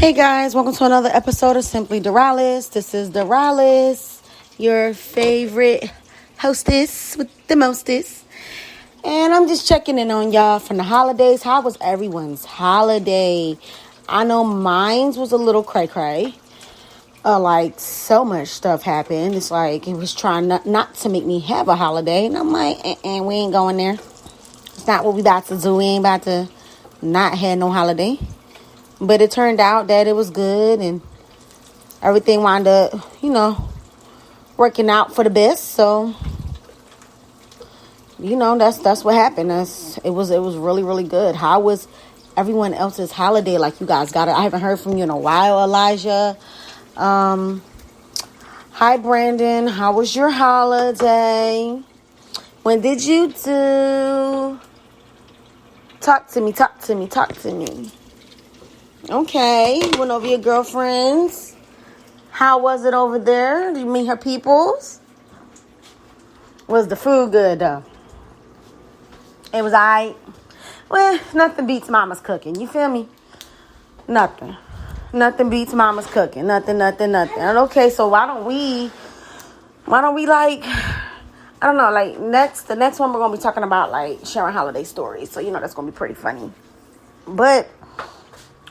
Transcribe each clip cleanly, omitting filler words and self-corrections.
Hey guys, welcome to another episode of Simply Dorales. This is Dorales, your favorite hostess with the mostest. And I'm just checking in on y'all from the holidays. How was everyone's holiday? I know mine's was a little cray-cray. Like, so much stuff happened. It's like it was trying not to make me have a holiday. And I'm like, we ain't going there. It's not what we about to do. We ain't about to not have no holiday. But it turned out that it was good and everything wound up, working out for the best. So, that's what happened. It was really, really good. How was everyone else's holiday? Like, you guys got it. I haven't heard from you in a while, Elijah. Hi, Brandon. How was your holiday? When did you do? Talk to me. Okay, you went over your girlfriends. How was it over there? Did you meet her peoples? Was the food good, though? It was alright. Well, nothing beats mama's cooking. You feel me? Nothing beats mama's cooking. Nothing. And okay, so why don't we like, I don't know, like the next one we're going to be talking about like sharing holiday stories. So, that's going to be pretty funny. But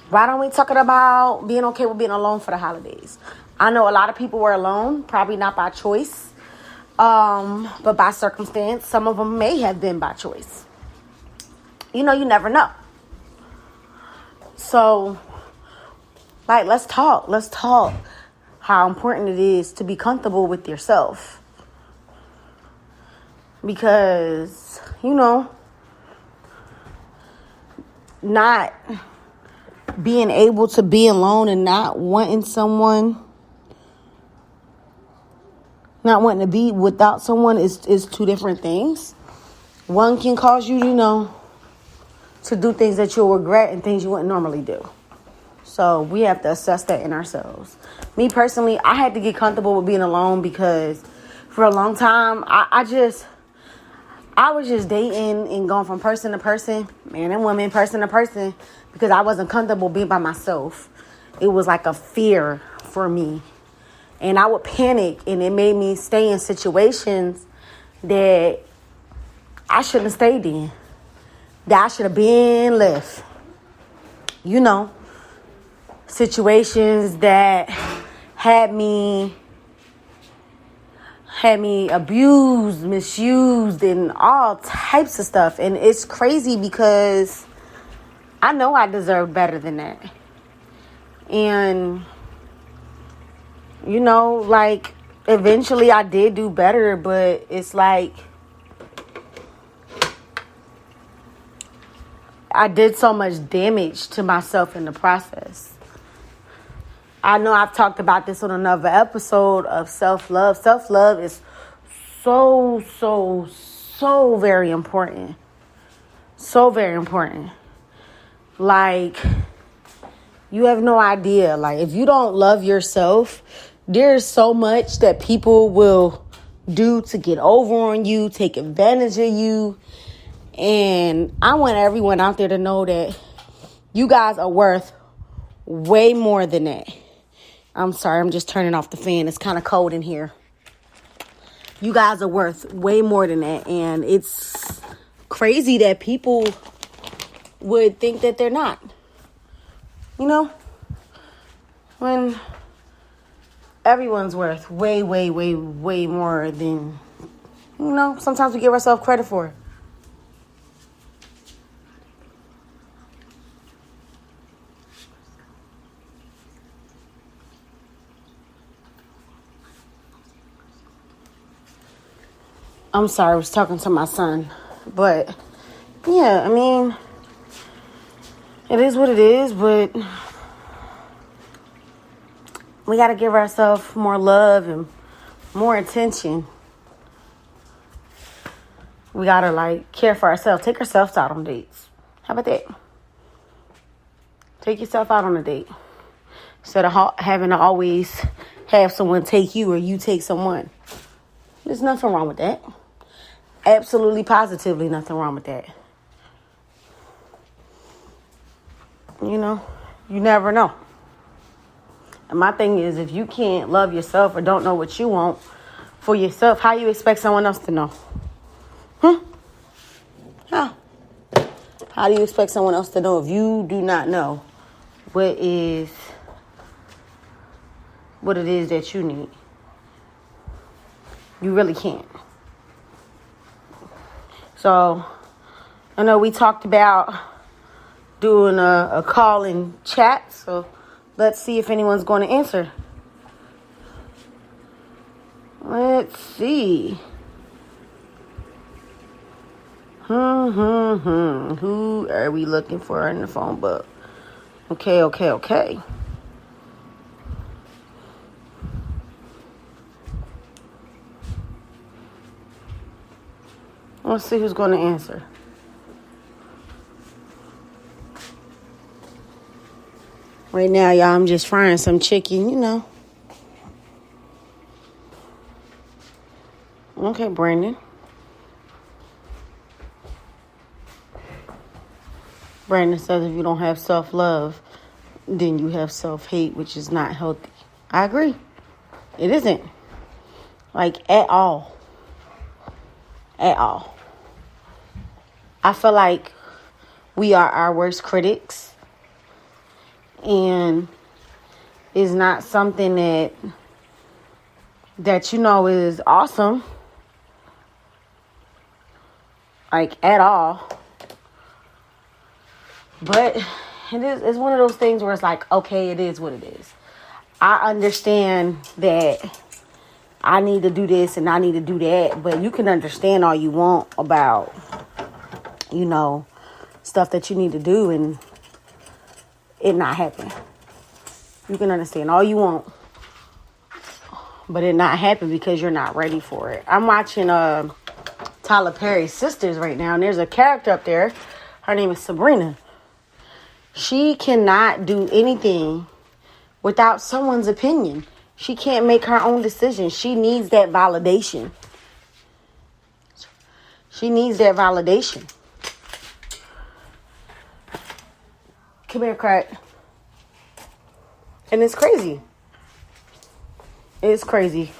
why don't we talk about being okay with being alone for the holidays? I know a lot of people were alone, probably not by choice, but by circumstance. Some of them may have been by choice. You never know. So, like, let's talk. Let's talk how important it is to be comfortable with yourself. Because, not being able to be alone and not wanting to be without someone is two different things. One can cause you, to do things that you'll regret and things you wouldn't normally do. So we have to assess that in ourselves. Me personally, I had to get comfortable with being alone because for a long time, I was just dating and going from person to person, man and woman, person to person, because I wasn't comfortable being by myself. It was like a fear for me. And I would panic, and it made me stay in situations that I shouldn't have stayed in, that I should have been left. Situations that had me abused, misused, and all types of stuff. And it's crazy because I know I deserved better than that. And, like, eventually I did do better, but it's like I did so much damage to myself in the process. I know I've talked about this on another episode of self-love. Self-love is so, so, so very important. So very important. Like, you have no idea. Like, if you don't love yourself, there's so much that people will do to get over on you, take advantage of you. And I want everyone out there to know that you guys are worth way more than that. I'm sorry, I'm just turning off the fan. It's kind of cold in here. You guys are worth way more than that. And it's crazy that people would think that they're not. When everyone's worth way, way, way, way more than, sometimes we give ourselves credit for. I'm sorry, I was talking to my son. But, yeah, it is what it is, but we got to give ourselves more love and more attention. We got to, care for ourselves. Take ourselves out on dates. How about that? Take yourself out on a date. Instead of having to always have someone take you or you take someone. There's nothing wrong with that. Absolutely, positively nothing wrong with that. You never know. And my thing is, if you can't love yourself or don't know what you want for yourself, how you expect someone else to know? How? How do you expect someone else to know if you do not know what it is that you need? You really can't. So, I know we talked about doing a call and chat, so let's see if anyone's going to answer. Let's see. Who are we looking for in the phone book? Okay. Let's see who's going to answer. Right now, y'all, I'm just frying some chicken, you know. Okay, Brandon. Brandon says if you don't have self-love, then you have self-hate, which is not healthy. I agree. It isn't. Like, at all. At all. I feel like we are our worst critics. And it's not something that you know is awesome. Like, at all. But it's one of those things where it's like, okay, it is what it is. I understand that I need to do this and I need to do that, but you can understand all you want about, you know, stuff that you need to do and it not happen. You can understand all you want, but it not happen because you're not ready for it. I'm watching Tyler Perry's Sisters right now, and there's a character up there. Her name is Sabrina. She cannot do anything without someone's opinion. She can't make her own decisions. She needs that validation. Come here, Crack. And it's crazy. It's crazy.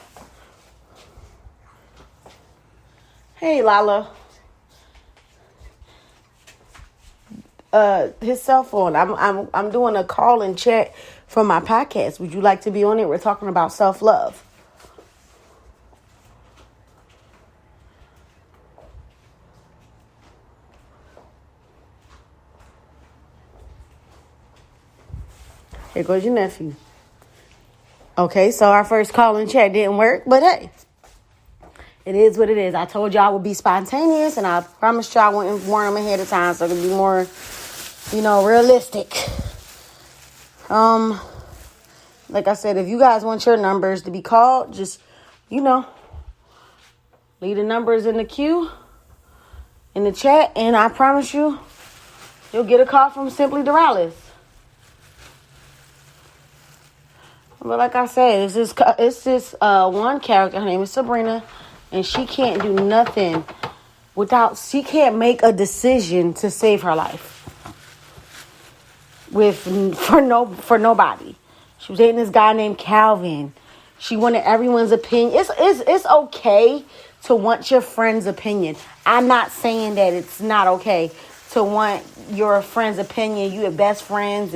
Hey, Lala. His cell phone. I'm doing a call and chat for my podcast. Would you like to be on it? We're talking about self-love. Here goes your nephew. Okay, so our first call and chat didn't work, but hey, it is what it is. I told y'all I would be spontaneous, and I promised y'all I wouldn't warn them ahead of time so it could be more, realistic. Like I said, if you guys want your numbers to be called, just, leave the numbers in the queue, in the chat, and I promise you'll get a call from Simply Dorales. But like I said, it's this one character. Her name is Sabrina, and she can't do nothing she can't make a decision to save her life for nobody. She was dating this guy named Calvin. She wanted everyone's opinion. It's okay to want your friend's opinion. I'm not saying that it's not okay to want your friend's opinion. You have best friends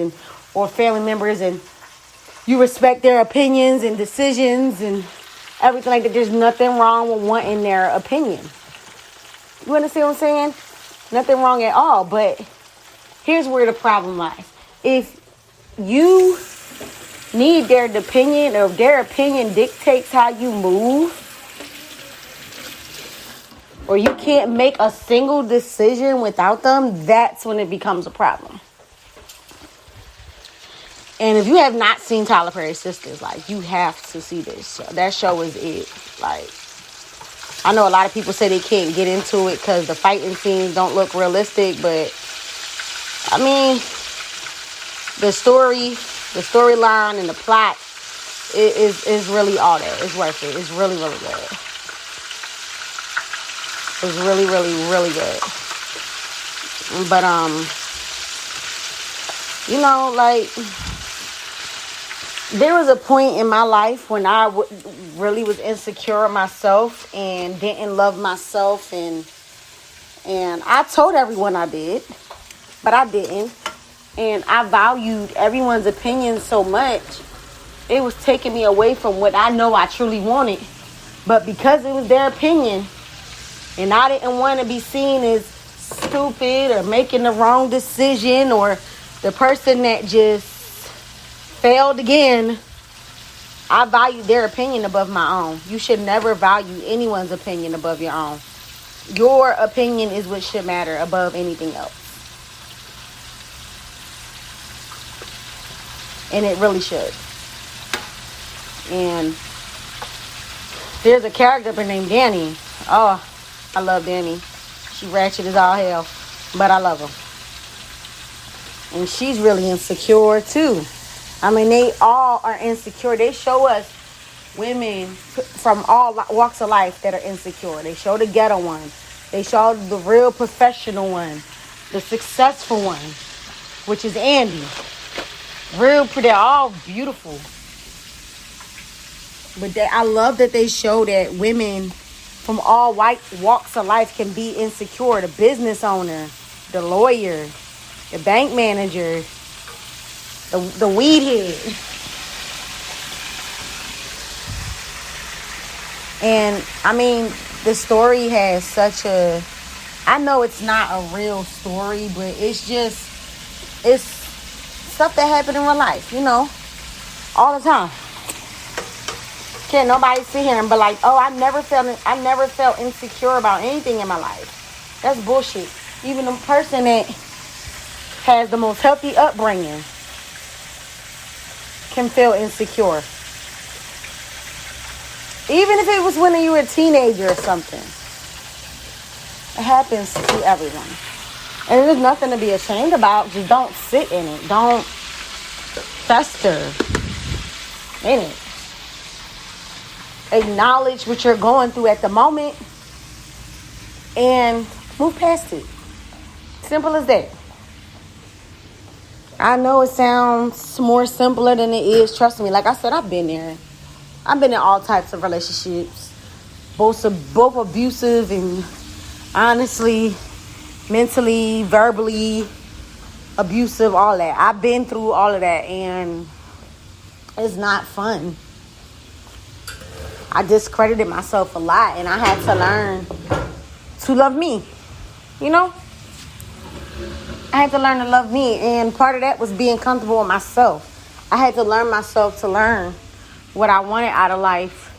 or family members, and you respect their opinions and decisions and everything like that. There's nothing wrong with wanting their opinion. You understand what I'm saying? Nothing wrong at all. But here's where the problem lies. If you need their opinion, or if their opinion dictates how you move, or you can't make a single decision without them, that's when it becomes a problem. And if you have not seen Tyler Perry's Sisters, you have to see this show. That show is it. I know a lot of people say they can't get into it because the fighting scenes don't look realistic, but the storyline and the plot is really all that. It's worth it. It's really, really good. It's really, really, really good. But There was a point in my life when I really was insecure of myself and didn't love myself, and I told everyone I did, but I didn't. And I valued everyone's opinion so much, it was taking me away from what I know I truly wanted. But because it was their opinion, and I didn't want to be seen as stupid or making the wrong decision or the person that just failed again, I value their opinion above my own. You should never value anyone's opinion above your own. Your opinion is what should matter above anything else. And it really should. And there's a character named Danny. Oh, I love Danny. She ratchet as all hell, but I love her. And she's really insecure too. I mean, they all are insecure. They show us women from all walks of life that are insecure. They show the ghetto one. They show the real professional one. The successful one, which is Andy. They're all beautiful. But I love that they show that women from all walks of life can be insecure. The business owner, the lawyer, the bank manager, the weed head. And I mean, the story has such a, I know it's not a real story, but it's stuff that happened in real life, all the time. Can't nobody sit here and be like, oh, I never felt insecure about anything in my life. That's bullshit. Even the person that has the most healthy upbringing can feel insecure. Even if it was when you were a teenager or something. It happens to everyone. And there's nothing to be ashamed about. Just don't sit in it. Don't fester in it. Acknowledge what you're going through at the moment and move past it. Simple as that. I know it sounds more simpler than it is. Trust me. Like I said, I've been there. I've been in all types of relationships. Both abusive and honestly, mentally, verbally abusive, all that. I've been through all of that, and it's not fun. I discredited myself a lot, and I had to learn to love me. I had to learn to love me, and part of that was being comfortable with myself. I had to learn myself to learn what I wanted out of life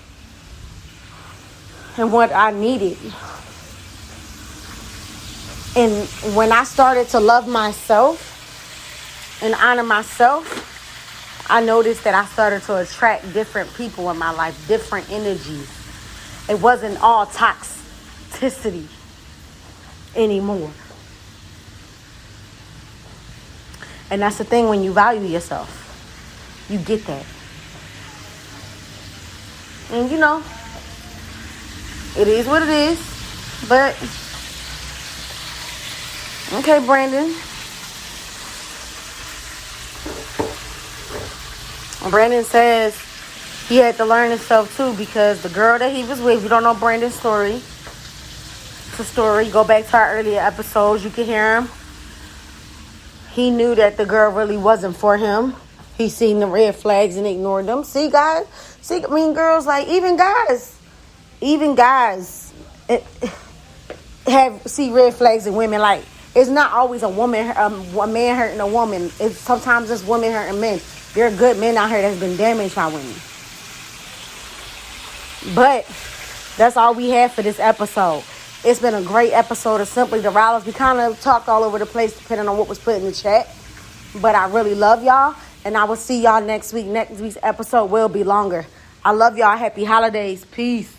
and what I needed. And when I started to love myself and honor myself, I noticed that I started to attract different people in my life, different energies. It wasn't all toxicity anymore. And that's the thing, when you value yourself, you get that. And it is what it is. But, okay, Brandon. Brandon says he had to learn himself too, because the girl that he was with, if you don't know Brandon's story, it's a story. Go back to our earlier episodes. You can hear him. He knew that the girl really wasn't for him. He seen the red flags and ignored them. See, guys? Girls, like, even guys see red flags in women. Like, it's not always a man hurting a woman. Sometimes it's women hurting men. There are good men out here that's been damaged by women. But that's all we have for this episode. It's been a great episode of Simply Dorales. We kind of talked all over the place depending on what was put in the chat. But I really love y'all. And I will see y'all next week. Next week's episode will be longer. I love y'all. Happy holidays. Peace.